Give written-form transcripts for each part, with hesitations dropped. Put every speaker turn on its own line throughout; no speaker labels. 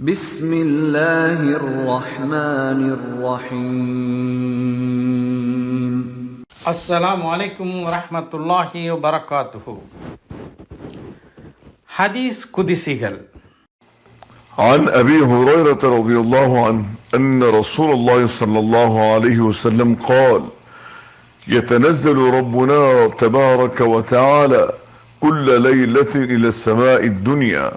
بسم الله الرحمن الرحيم.
السلام عليكم ورحمة الله وبركاته. حديث قدسيகள்.
عن أبي هريرة رضي الله عنه أن رسول الله صلى الله عليه وسلم قال: يتنزل ربنا تبارك وتعالى كل ليلة إلى السماء الدنيا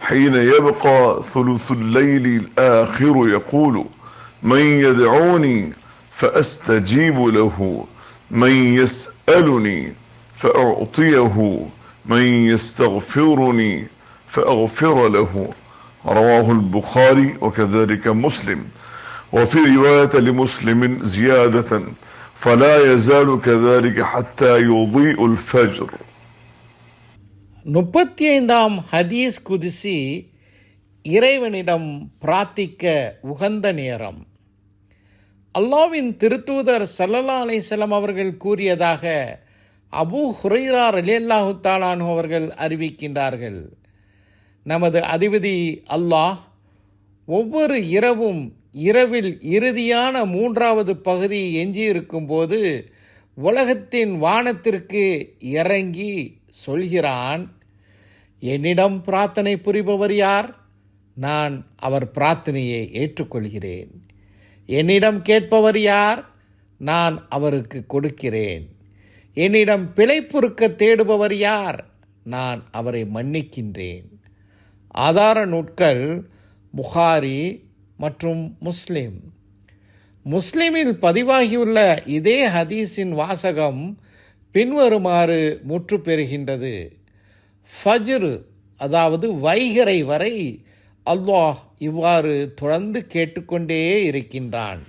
حين يبقى ثلث الليل الآخر يقول: من يدعوني فأستجيب له، من يسألني فأعطيه، من يستغفرني فأغفر له. رواه البخاري وكذلك مسلم. وفي رواية لمسلم زيادة: فلا يزال كذلك حتى يضيء الفجر.
35ஆம் ஹதீஸ் குதிசி இறைவனிடம் பிரார்த்திக்க உகந்த நேரம். அல்லாஹ்வின் திருத்தூதர் ஸல்லல்லாஹு அலைஹி வஸல்லம் அவர்கள் கூறியதாக அபூ ஹுரைரா ரலியல்லாஹு தஆலா அன்ஹு அவர்கள் அறிவிக்கின்றார்கள். நமது அதிபதி அல்லாஹ் ஒவ்வொரு இரவும் இரவில் இறுதியான 3வது பகுதி எஞ்சியிருக்கும் போது உலகத்தின் வானத்திற்கு இறங்கி சொல்கிறான்: என்னிடம் பிரார்த்தனை புரிபவர் யார்? நான் அவர் பிரார்த்தனையை ஏற்றுக்கொள்கிறேன். என்னிடம் கேட்பவர் யார்? நான் அவருக்கு கொடுக்கிறேன். என்னிடம் பிழை பொறுக்க தேடுபவர் யார்? நான் அவரை மன்னிக்கின்றேன். ஆதார நூட்கள் புகாரி மற்றும் முஸ்லிம். முஸ்லிமில் பதிவாகியுள்ள இதே ஹதீஸின் வாசகம் பின்வருமாறு முற்று பெறுகின்றது: ஃபஜ்ர், அதாவது வைகறை வரை அல்லாஹ் இவ்வாறு தொடர்ந்து கேட்டுக்கொண்டே இருக்கின்றான்.